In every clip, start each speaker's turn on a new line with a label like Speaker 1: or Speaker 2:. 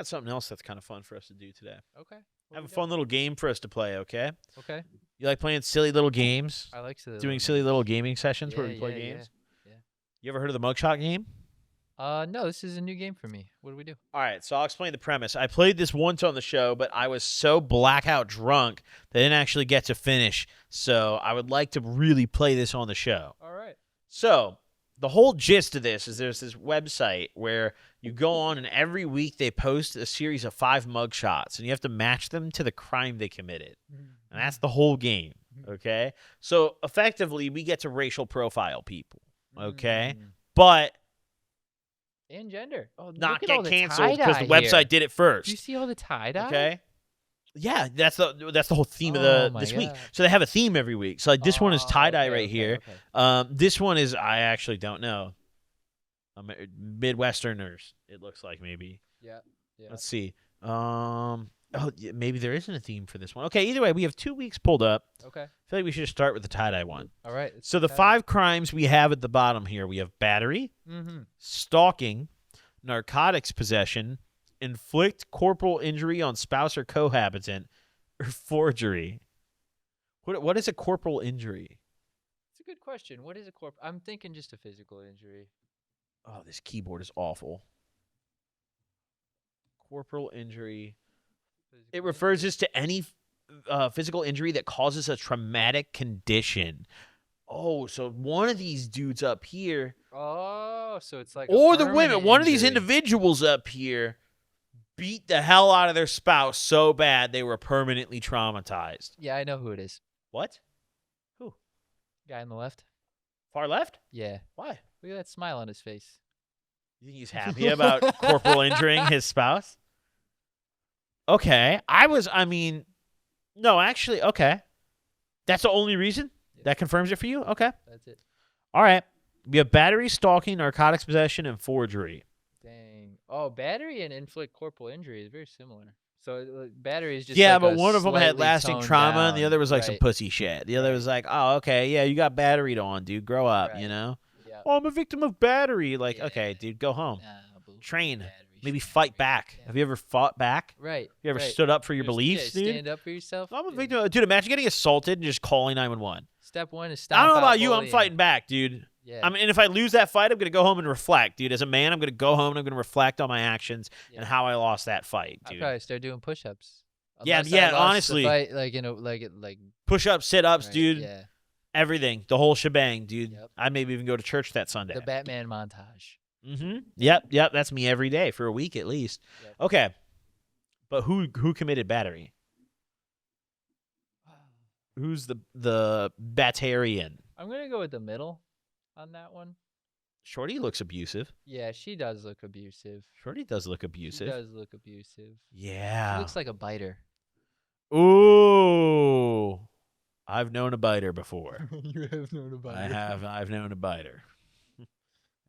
Speaker 1: got something else that's kind of fun for us to do today.
Speaker 2: Okay.
Speaker 1: I have a fun little game for us to play, okay?
Speaker 2: Okay.
Speaker 1: You like playing silly little games?
Speaker 2: I like
Speaker 1: Doing silly little gaming sessions where we play
Speaker 2: yeah,
Speaker 1: games?
Speaker 2: Yeah.
Speaker 1: You ever heard of the mugshot game?
Speaker 2: No, this is a new game for me. What do we do?
Speaker 1: All right, so I'll explain the premise. I played this once on the show, but I was so blackout drunk that I didn't actually get to finish. So I would like to really play this on the show.
Speaker 2: All right.
Speaker 1: So the whole gist of this is there's this website where you go on and every week they post a series of 5 mugshots and you have to match them to the crime they committed. And that's the whole game, okay? So effectively we get to racial profile people, okay? But
Speaker 2: and gender. Oh,
Speaker 1: not
Speaker 2: look at all
Speaker 1: get
Speaker 2: the
Speaker 1: canceled because the
Speaker 2: tie-dye
Speaker 1: website
Speaker 2: here.
Speaker 1: did it first.
Speaker 2: Do you see all the tie-dye?
Speaker 1: Okay. Yeah, that's the whole theme of this week.
Speaker 2: God.
Speaker 1: So they have a theme every week. So like this one is tie-dye right here.
Speaker 2: Okay.
Speaker 1: This one is I actually don't know. Midwesterners, it looks like maybe.
Speaker 2: Yeah.
Speaker 1: Let's see. Maybe there isn't a theme for this one. Okay, either way, we have 2 weeks pulled up.
Speaker 2: Okay.
Speaker 1: I feel like we should just start with the tie-dye one.
Speaker 2: All right.
Speaker 1: So the 5 crimes we have at the bottom here, we have battery, stalking, narcotics possession, inflict corporal injury on spouse or cohabitant, or forgery. What is a corporal injury?
Speaker 2: It's a good question. What is a I'm thinking just a physical injury.
Speaker 1: Oh, this keyboard is awful. Corporal injury. It refers us to any physical injury that causes a traumatic condition. Oh, so one of these dudes up here.
Speaker 2: Oh, so it's like
Speaker 1: Or the women.
Speaker 2: permanent
Speaker 1: One of these
Speaker 2: injury.
Speaker 1: individuals up here beat the hell out of their spouse so bad they were permanently traumatized.
Speaker 2: Yeah, I know who it is.
Speaker 1: What? Who?
Speaker 2: Guy on the left.
Speaker 1: Far left?
Speaker 2: Yeah.
Speaker 1: Why?
Speaker 2: Look at that smile on his face.
Speaker 1: You think he's happy about corporal injuring his spouse? Okay. No, actually, okay. That's the only reason?
Speaker 2: Yeah.
Speaker 1: That confirms it for you? Okay.
Speaker 2: That's it.
Speaker 1: All right. We have battery, stalking, narcotics possession, and forgery.
Speaker 2: Dang. Oh, battery and inflict corporal injury is very similar. So battery is just
Speaker 1: Yeah,
Speaker 2: like
Speaker 1: but
Speaker 2: a
Speaker 1: one of them had
Speaker 2: slightly
Speaker 1: lasting
Speaker 2: toned
Speaker 1: trauma, and the
Speaker 2: down,
Speaker 1: other was like some
Speaker 2: right.
Speaker 1: pussy shit. The other
Speaker 2: Right.
Speaker 1: was like, oh, okay, yeah, you got batteried on, dude. Grow up, you
Speaker 2: Right.
Speaker 1: know?
Speaker 2: Yeah.
Speaker 1: Oh, I'm a victim of battery. Like,
Speaker 2: Yeah.
Speaker 1: okay, dude, go home.
Speaker 2: Nah, bullshit.
Speaker 1: Train.
Speaker 2: Battery
Speaker 1: Maybe
Speaker 2: shit.
Speaker 1: fight back.
Speaker 2: Yeah.
Speaker 1: Have you ever fought back?
Speaker 2: Right.
Speaker 1: You ever
Speaker 2: right.
Speaker 1: stood up for your
Speaker 2: Just-
Speaker 1: beliefs,
Speaker 2: yeah,
Speaker 1: dude?
Speaker 2: Stand up for yourself.
Speaker 1: I'm a
Speaker 2: Yeah.
Speaker 1: victim. Dude, imagine getting assaulted and just calling 911.
Speaker 2: Step one is
Speaker 1: I
Speaker 2: stop.
Speaker 1: don't know
Speaker 2: out
Speaker 1: about you. I'm
Speaker 2: bullying.
Speaker 1: fighting back, dude.
Speaker 2: Yeah.
Speaker 1: I mean, and if I lose that fight, I'm going to go home and reflect, dude. As a man, I'm going to go home and I'm going to reflect on my actions
Speaker 2: Yeah.
Speaker 1: and how I lost that fight,
Speaker 2: I'd
Speaker 1: dude.
Speaker 2: probably start doing push-ups.
Speaker 1: Yeah,
Speaker 2: Unless
Speaker 1: yeah,
Speaker 2: I lost the
Speaker 1: honestly.
Speaker 2: fight, like you know, like
Speaker 1: Push-ups, sit-ups,
Speaker 2: right,
Speaker 1: dude.
Speaker 2: Yeah.
Speaker 1: Everything. The whole shebang, dude.
Speaker 2: Yep.
Speaker 1: I'd maybe even go to church that Sunday.
Speaker 2: The Batman montage.
Speaker 1: Mm-hmm. Yep. That's me every day for a week at least.
Speaker 2: Yep.
Speaker 1: Okay. But who committed battery? Who's the Batarian?
Speaker 2: I'm gonna go with the middle on that one.
Speaker 1: Shorty looks abusive.
Speaker 2: Yeah, she does look abusive.
Speaker 1: Shorty does look abusive.
Speaker 2: She does look abusive.
Speaker 1: Yeah.
Speaker 2: She looks like a biter.
Speaker 1: Ooh. I've known a biter before.
Speaker 2: You have known a biter.
Speaker 1: I've known a biter. I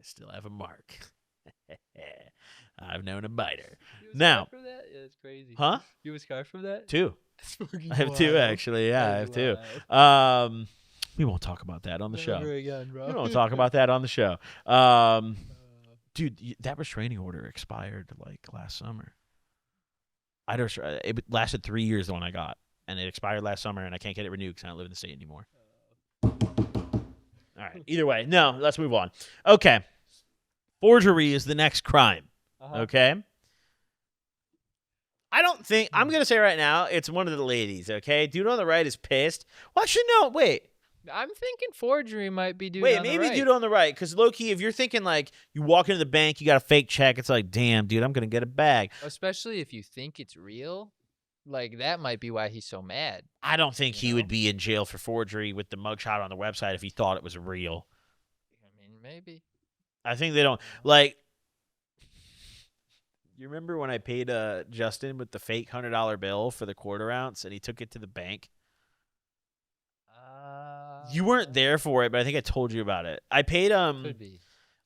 Speaker 1: still have a mark. I've known a biter.
Speaker 2: You have a
Speaker 1: Now-
Speaker 2: scar from that? Yeah, that's crazy.
Speaker 1: Huh?
Speaker 2: You have a scar from that?
Speaker 1: 2.
Speaker 2: That's fucking
Speaker 1: I have 2
Speaker 2: wild.
Speaker 1: actually. Yeah, I have
Speaker 2: That's
Speaker 1: 2.
Speaker 2: wild.
Speaker 1: We won't talk about that on the show.
Speaker 2: Never again, bro.
Speaker 1: We won't talk about that on the show. Dude, that restraining order expired like last summer. It lasted 3 years, the one I got, and it expired last summer, and I can't get it renewed because I don't live in the state anymore. All right. Either way, no. Let's move on. Okay. Forgery is the next crime. Okay. I don't think I'm gonna say right now it's one of the ladies. Okay, dude on the right is pissed. Well, actually, no. Wait.
Speaker 2: I'm thinking forgery might be dude
Speaker 1: Wait,
Speaker 2: on the
Speaker 1: maybe
Speaker 2: right.
Speaker 1: dude on the right. Because low key, if you're thinking like you walk into the bank, you got a fake check, it's like, damn, dude, I'm gonna get a bag.
Speaker 2: Especially if you think it's real. Like, that might be why he's so mad.
Speaker 1: I don't think
Speaker 2: You
Speaker 1: he
Speaker 2: know?
Speaker 1: would be in jail for forgery with the mugshot on the website if he thought it was real.
Speaker 2: I mean, maybe.
Speaker 1: I think they don't like. You remember when I paid Justin with the fake $100 bill for the quarter ounce, and he took it to the bank? You weren't there for it, but I think I told you about it. I paid
Speaker 2: Could be.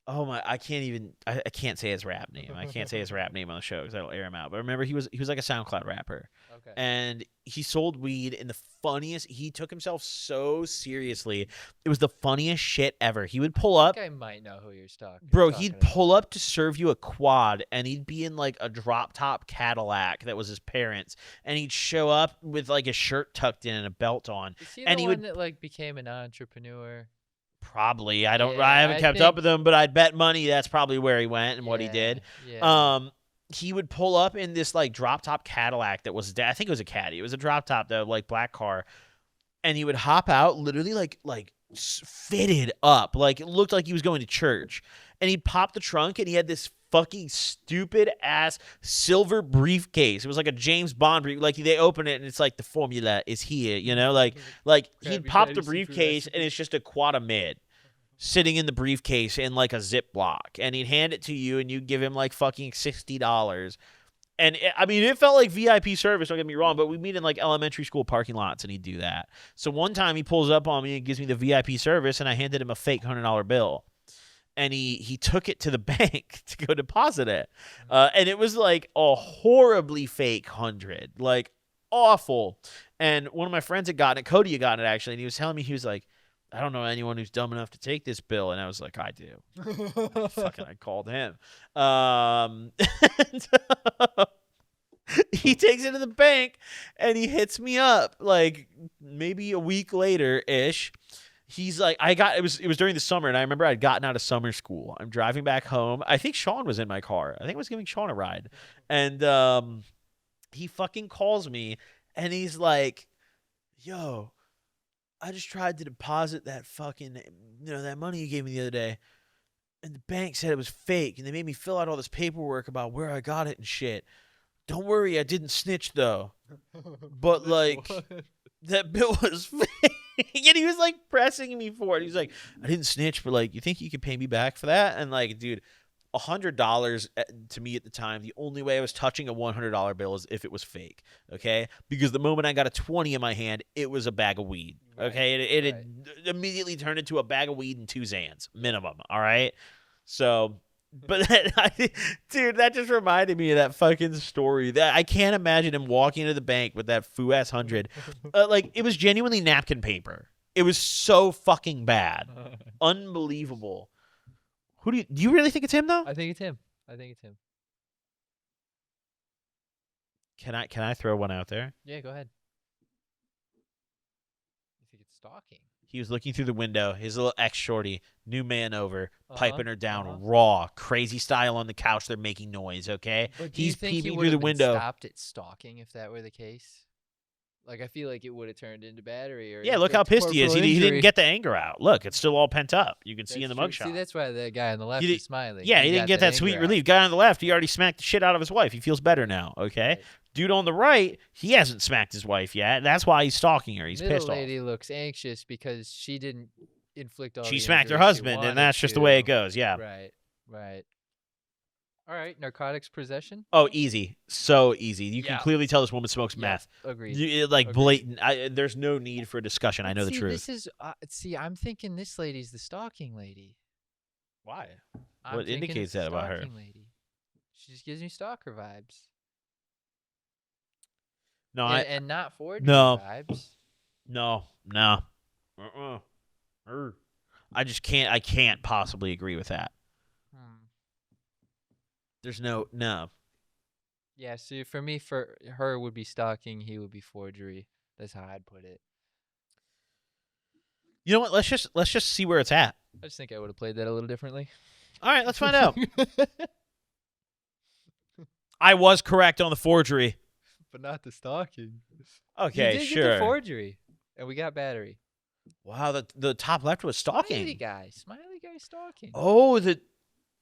Speaker 1: Oh my! I can't even. I can't say his rap name. I can't say his rap name on the show because that'll air him out. But remember, he was like a SoundCloud rapper,
Speaker 2: Okay.
Speaker 1: and he sold weed in the funniest. He took himself so seriously. It was the funniest shit ever. He would pull
Speaker 2: I
Speaker 1: up,
Speaker 2: think I might know who you're
Speaker 1: bro.
Speaker 2: talking
Speaker 1: He'd
Speaker 2: about.
Speaker 1: pull up to serve you a quad, and he'd be in like a drop top Cadillac that was his parents, and he'd show up with like his shirt tucked in and a belt on,
Speaker 2: Is he
Speaker 1: and
Speaker 2: the
Speaker 1: he
Speaker 2: one
Speaker 1: would.
Speaker 2: that like became an entrepreneur?
Speaker 1: Probably. I don't. I
Speaker 2: Yeah,
Speaker 1: haven't
Speaker 2: I
Speaker 1: kept up
Speaker 2: think.
Speaker 1: with him, but I'd bet money that's probably where he went and what he
Speaker 2: Yeah,
Speaker 1: did.
Speaker 2: yeah.
Speaker 1: Um, he would pull up in this like drop top Cadillac that was. I think it was a Caddy. It was a drop top though, like black car, and he would hop out, literally fitted up, like it looked like he was going to church, and he'd pop the trunk, and he had this fucking stupid ass silver briefcase. It was like a James Bond brief. Like they open it and it's like the formula is here, like he'd
Speaker 2: Krabby
Speaker 1: pop the
Speaker 2: Patty, super
Speaker 1: briefcase and
Speaker 2: recipe.
Speaker 1: it's just a quad mid sitting in the briefcase in like a Ziploc, and he'd hand it to you and you'd give him like fucking $60. And I mean, it felt like VIP service. Don't get me wrong, but we meet in like elementary school parking lots, and he'd do that. So one time he pulls up on me and gives me the VIP service, and I handed him a fake $100 bill, and he took it to the bank to go deposit it, and it was like a horribly fake 100, like awful. And one of my friends had gotten it, Cody had gotten it actually, and he was telling me, he was like, I don't know anyone who's dumb enough to take this bill, and I was like, I do. Fucking, I called him. And, he takes it to the bank, and he hits me up like maybe a week later ish. He's like, it was during the summer, and I remember I'd gotten out of summer school. I'm driving back home. I think Sean was in my car. I think I was giving Sean a ride. And he fucking calls me, and he's like, yo, I just tried to deposit that fucking, that money you gave me the other day, and the bank said it was fake, and they made me fill out all this paperwork about where I got it and shit. Don't worry, I didn't snitch though. But like, that bill was fake. And he was like pressing me for it. He was like, I didn't snitch, but like, you think you can pay me back for that? And like, dude, $100 to me at the time, the only way I was touching a $100 bill is if it was fake. Okay, because the moment I got a 20 in my hand, it was a bag of weed. Okay, it had immediately turned into a bag of weed and 2 Xans minimum. All right, so. But dude, that just reminded me of that fucking story. That I can't imagine him walking into the bank with that foo ass 100. Like it was genuinely napkin paper. It was so fucking bad, unbelievable. Who do you really think it's him though?
Speaker 2: I think it's him. I think it's him.
Speaker 1: Can I throw one out there?
Speaker 2: Yeah, go ahead. You think it's stalking?
Speaker 1: He was looking through the window. His little ex shorty, new man over, piping her down
Speaker 2: uh-huh.
Speaker 1: raw, crazy style on the couch. They're making noise. Okay,
Speaker 2: But do
Speaker 1: he's
Speaker 2: you think he
Speaker 1: peeping
Speaker 2: would
Speaker 1: through the
Speaker 2: have been
Speaker 1: window.
Speaker 2: stopped at stalking if that were the case? Like I feel like it would have turned into battery or
Speaker 1: Yeah, look how
Speaker 2: inflict
Speaker 1: pissed he is.
Speaker 2: corporal
Speaker 1: He didn't
Speaker 2: injury.
Speaker 1: get the anger out. Look, it's still all pent up. You can see in the
Speaker 2: That's true.
Speaker 1: mugshot.
Speaker 2: See, that's why the guy on the left
Speaker 1: He
Speaker 2: is smiling.
Speaker 1: Yeah, he didn't
Speaker 2: got
Speaker 1: get
Speaker 2: the
Speaker 1: that sweet
Speaker 2: anger out.
Speaker 1: relief. Guy on the left, he already smacked the shit out of his wife. He feels better now. Okay,
Speaker 2: Right.
Speaker 1: dude on the right, he hasn't smacked his wife yet. That's why he's stalking her. He's
Speaker 2: Middle
Speaker 1: pissed off.
Speaker 2: lady looks anxious because she didn't inflict all
Speaker 1: She
Speaker 2: the
Speaker 1: smacked her
Speaker 2: injury she
Speaker 1: husband, and
Speaker 2: wanted
Speaker 1: that's just the way it
Speaker 2: to.
Speaker 1: goes. Yeah.
Speaker 2: Right, right. All right, narcotics possession.
Speaker 1: Oh, easy. So easy. You can
Speaker 2: Yeah.
Speaker 1: clearly tell this woman smokes
Speaker 2: Yeah,
Speaker 1: meth.
Speaker 2: agreed.
Speaker 1: Like
Speaker 2: Agreed.
Speaker 1: blatant. There's no need for discussion. I know the
Speaker 2: See,
Speaker 1: truth.
Speaker 2: This is see, I'm thinking this lady's the stalking lady.
Speaker 1: Why?
Speaker 2: I'm
Speaker 1: What
Speaker 2: thinking
Speaker 1: indicates
Speaker 2: it's the
Speaker 1: that about her?
Speaker 2: stalking lady. She just gives me stalker vibes.
Speaker 1: No,
Speaker 2: And not forgery
Speaker 1: No.
Speaker 2: vibes.
Speaker 1: no. I just can't. I can't possibly agree with that. There's no.
Speaker 2: Yeah, so for me, for her would be stalking, he would be forgery. That's how I'd put it.
Speaker 1: You know what? Let's just see where it's at.
Speaker 2: I just think I would have played that a little differently.
Speaker 1: All right, let's find out. I was correct on the forgery.
Speaker 2: But not the stalking.
Speaker 1: Okay,
Speaker 2: you did
Speaker 1: sure.
Speaker 2: get the forgery, and we got battery.
Speaker 1: Wow, the top left was stalking.
Speaker 2: Smiley guy stalking.
Speaker 1: Oh,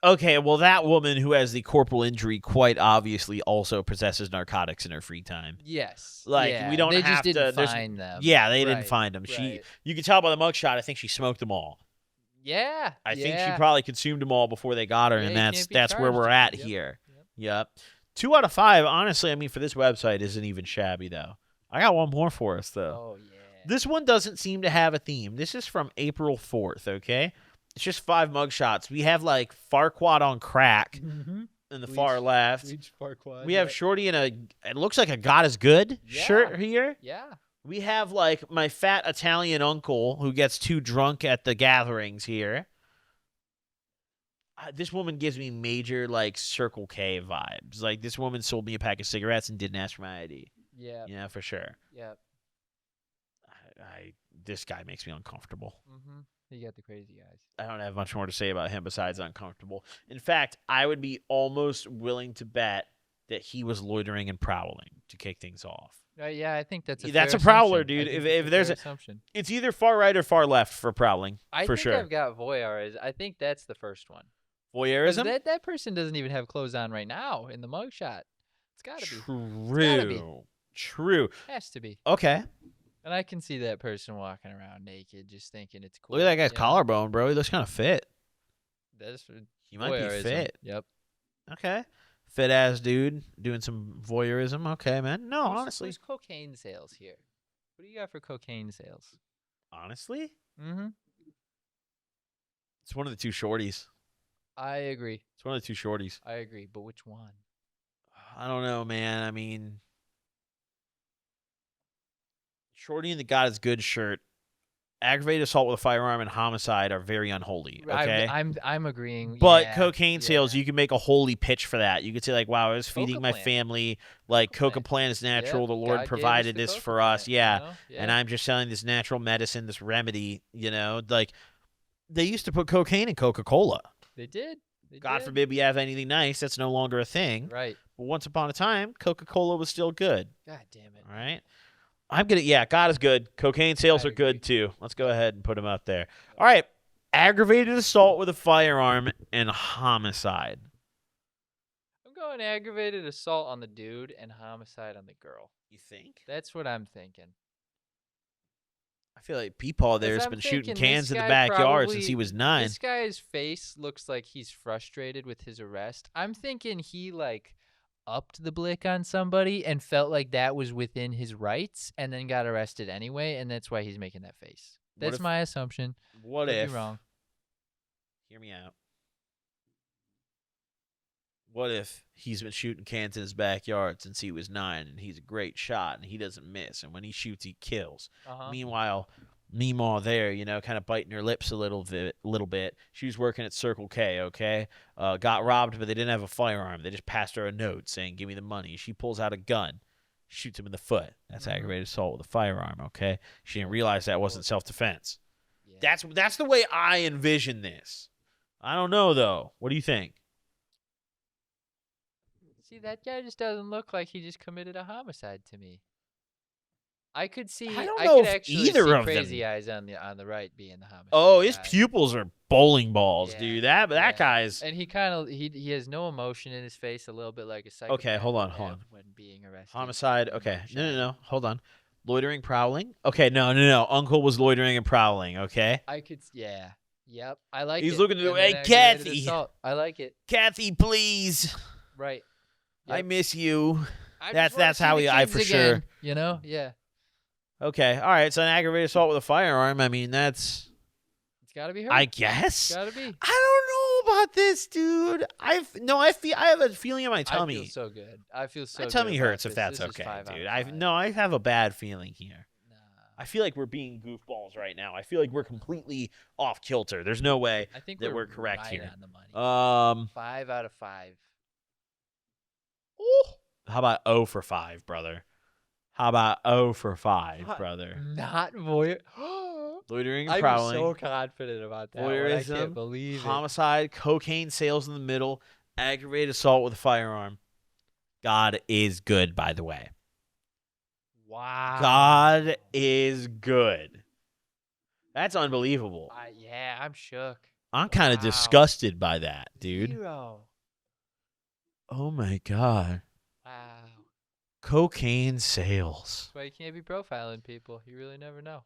Speaker 1: okay. Well, that woman who has the corporal injury quite obviously also possesses narcotics in her free time.
Speaker 2: Yes.
Speaker 1: Like,
Speaker 2: yeah,
Speaker 1: we don't
Speaker 2: they
Speaker 1: have
Speaker 2: just didn't
Speaker 1: to.
Speaker 2: find them.
Speaker 1: Yeah, they didn't
Speaker 2: Right,
Speaker 1: find them.
Speaker 2: right.
Speaker 1: You can tell by the mugshot. I think she smoked them all.
Speaker 2: Yeah.
Speaker 1: I think she probably consumed them all before they got her,
Speaker 2: Yeah,
Speaker 1: and
Speaker 2: you can't be
Speaker 1: that's where
Speaker 2: charged
Speaker 1: we're
Speaker 2: if-
Speaker 1: at
Speaker 2: yep,
Speaker 1: here.
Speaker 2: yep.
Speaker 1: 2 out of 5. Honestly, I mean, for this website, isn't even shabby though. I got one more for us though.
Speaker 2: Oh yeah.
Speaker 1: This one doesn't seem to have a theme. This is from April 4th, okay? It's just 5 mugshots. We have like Farquaad on crack
Speaker 2: Mm-hmm.
Speaker 1: in the far left.
Speaker 2: Farquaad.
Speaker 1: We have Shorty in it looks like a God is Good shirt here.
Speaker 2: Yeah.
Speaker 1: We have like my fat Italian uncle who gets too drunk at the gatherings here. This woman gives me major like Circle K vibes. Like this woman sold me a pack of cigarettes and didn't ask for my ID.
Speaker 2: Yeah.
Speaker 1: Yeah, for sure.
Speaker 2: Yep.
Speaker 1: This guy makes me uncomfortable.
Speaker 2: Mm-hmm. You got the crazy eyes.
Speaker 1: I don't have much more to say about him besides uncomfortable. In fact, I would be almost willing to bet that he was loitering and prowling to kick things off.
Speaker 2: Yeah, I think that's a
Speaker 1: That's
Speaker 2: fair
Speaker 1: a prowler,
Speaker 2: assumption.
Speaker 1: dude.
Speaker 2: I think
Speaker 1: If there's
Speaker 2: fair
Speaker 1: a
Speaker 2: assumption.
Speaker 1: It's either far right or far left for prowling,
Speaker 2: I
Speaker 1: for
Speaker 2: think
Speaker 1: sure.
Speaker 2: I've got voyeurism. I think that's the first one. 'Cause
Speaker 1: Voyeurism?
Speaker 2: that person doesn't even have clothes on right now in the mugshot. It's got to be.
Speaker 1: True. True.
Speaker 2: Has to be.
Speaker 1: Okay.
Speaker 2: And I can see that person walking around naked, just thinking it's cool.
Speaker 1: Look at that guy's
Speaker 2: you know?
Speaker 1: collarbone, bro. He looks kind of fit.
Speaker 2: That's
Speaker 1: He might be
Speaker 2: voyeurism.
Speaker 1: fit.
Speaker 2: Yep.
Speaker 1: Okay. Fit ass dude doing some voyeurism. Okay, man. No, honestly.
Speaker 2: Who's cocaine sales here? What do you got for cocaine sales?
Speaker 1: Honestly?
Speaker 2: Mm-hmm.
Speaker 1: It's one of the two shorties.
Speaker 2: I agree.
Speaker 1: It's one of the two shorties.
Speaker 2: I agree. But which one?
Speaker 1: I don't know, man. I mean, Shorty in the God is Good shirt, aggravated assault with a firearm, and homicide are very unholy. Okay,
Speaker 2: I'm agreeing.
Speaker 1: but
Speaker 2: yeah,
Speaker 1: cocaine sales,
Speaker 2: yeah.
Speaker 1: you can make a holy pitch for that. You could say like, "Wow, I was feeding my
Speaker 2: Coca-Plant.
Speaker 1: family. Like
Speaker 2: Coca-Plant.
Speaker 1: coca plant is natural.
Speaker 2: Yep,
Speaker 1: The
Speaker 2: God
Speaker 1: Lord
Speaker 2: gave us
Speaker 1: provided
Speaker 2: the
Speaker 1: this for us.
Speaker 2: Coca-Plant,
Speaker 1: Yeah,
Speaker 2: you know?
Speaker 1: and
Speaker 2: Yeah.
Speaker 1: I'm just selling this natural medicine, this remedy. Like they used to put cocaine in Coca-Cola.
Speaker 2: They did.
Speaker 1: God
Speaker 2: did.
Speaker 1: forbid we have anything nice. That's no longer a thing.
Speaker 2: Right.
Speaker 1: But once upon a time, Coca-Cola was still good.
Speaker 2: God damn it.
Speaker 1: All right. God is good. Cocaine sales
Speaker 2: I
Speaker 1: are good
Speaker 2: agree.
Speaker 1: too. Let's go ahead and put them up there. All right. Aggravated assault with a firearm and homicide.
Speaker 2: I'm going aggravated assault on the dude and homicide on the girl.
Speaker 1: You think?
Speaker 2: That's what I'm thinking.
Speaker 1: I feel like Peepaw there
Speaker 2: 'Cause
Speaker 1: has
Speaker 2: I'm
Speaker 1: been shooting
Speaker 2: thinking
Speaker 1: cans
Speaker 2: this
Speaker 1: in the
Speaker 2: guy
Speaker 1: backyard since
Speaker 2: probably-
Speaker 1: he was 9.
Speaker 2: This guy's face looks like he's frustrated with his arrest. I'm thinking he like upped the blick on somebody and felt like that was within his rights and then got arrested anyway, and that's why he's making that face.
Speaker 1: What
Speaker 2: That's
Speaker 1: if-
Speaker 2: my assumption.
Speaker 1: What
Speaker 2: Could
Speaker 1: if?
Speaker 2: be wrong.
Speaker 1: Hear me out. What if he's been shooting cans in his backyard since he was 9 and he's a great shot and he doesn't miss, and when he shoots he kills.
Speaker 2: Uh-huh.
Speaker 1: Meanwhile, Meemaw there, kind of biting her lips a little bit. She was working at Circle K, okay? Got robbed, but they didn't have a firearm. They just passed her a note saying, "Give me the money." She pulls out a gun, shoots him in the foot. That's aggravated assault with a firearm, okay? She didn't realize that wasn't self-defense.
Speaker 2: Yeah.
Speaker 1: That's the way I envision this. I don't know, though. What do you think?
Speaker 2: See, that guy just doesn't look like he just committed a homicide to me. I could see.
Speaker 1: I don't
Speaker 2: I
Speaker 1: know
Speaker 2: could
Speaker 1: if
Speaker 2: actually
Speaker 1: either
Speaker 2: see
Speaker 1: of them-
Speaker 2: crazy eyes on the right being the homicide.
Speaker 1: Oh, his
Speaker 2: guy.
Speaker 1: pupils are bowling balls,
Speaker 2: Yeah,
Speaker 1: dude. That
Speaker 2: yeah.
Speaker 1: guy's...
Speaker 2: And he kind of he has no emotion in his face, a little bit like a psychopath.
Speaker 1: Okay, hold on,
Speaker 2: would
Speaker 1: hold
Speaker 2: have
Speaker 1: on.
Speaker 2: When being arrested.
Speaker 1: Homicide.
Speaker 2: in a
Speaker 1: Okay.
Speaker 2: mugshot.
Speaker 1: No. Hold on. Loitering, prowling. Okay, no. Uncle was loitering and prowling, okay?
Speaker 2: I could. Yeah. Yep. I like it.
Speaker 1: He's looking to-
Speaker 2: And
Speaker 1: hey,
Speaker 2: then aggravated
Speaker 1: Kathy.
Speaker 2: assault. I like it.
Speaker 1: Kathy, please.
Speaker 2: Right.
Speaker 1: I
Speaker 2: Yep.
Speaker 1: miss you.
Speaker 2: I just
Speaker 1: That's-
Speaker 2: wanna
Speaker 1: that's
Speaker 2: see
Speaker 1: how
Speaker 2: the
Speaker 1: I
Speaker 2: kids
Speaker 1: for
Speaker 2: again,
Speaker 1: sure-
Speaker 2: You know. Yeah.
Speaker 1: Okay. All right. So an aggravated assault with a firearm. I mean, that's...
Speaker 2: It's got to be her.
Speaker 1: I guess.
Speaker 2: Gotta be.
Speaker 1: I don't know about this, dude. I have a feeling in my
Speaker 2: I
Speaker 1: tummy.
Speaker 2: feel so good. I feel so.
Speaker 1: My
Speaker 2: good
Speaker 1: tummy
Speaker 2: about
Speaker 1: hurts if
Speaker 2: this.
Speaker 1: that's
Speaker 2: This is
Speaker 1: okay,
Speaker 2: 5 out of
Speaker 1: dude.
Speaker 2: 5.
Speaker 1: I have a bad feeling here.
Speaker 2: Nah.
Speaker 1: I feel like we're being goofballs right now. I feel like we're completely off kilter. There's no way
Speaker 2: I think
Speaker 1: that we're correct
Speaker 2: right
Speaker 1: here.
Speaker 2: on the money. 5 out of 5.
Speaker 1: Ooh. How about 0 for 5, brother? How about 0 for 5,
Speaker 2: What?
Speaker 1: brother?
Speaker 2: Not voyeur.
Speaker 1: Loitering and
Speaker 2: I'm
Speaker 1: prowling,
Speaker 2: so confident about that. One. I
Speaker 1: voyeurism,
Speaker 2: can't believe it.
Speaker 1: homicide, cocaine sales in the middle, aggravated assault with a firearm. God is good, by the way.
Speaker 2: Wow.
Speaker 1: God is good. That's unbelievable.
Speaker 2: Yeah, I'm shook.
Speaker 1: I'm kind of
Speaker 2: Wow.
Speaker 1: disgusted by that, dude.
Speaker 2: 0.
Speaker 1: Oh my God.
Speaker 2: Wow.
Speaker 1: Cocaine sales.
Speaker 2: That's why you can't be profiling people. You really never know.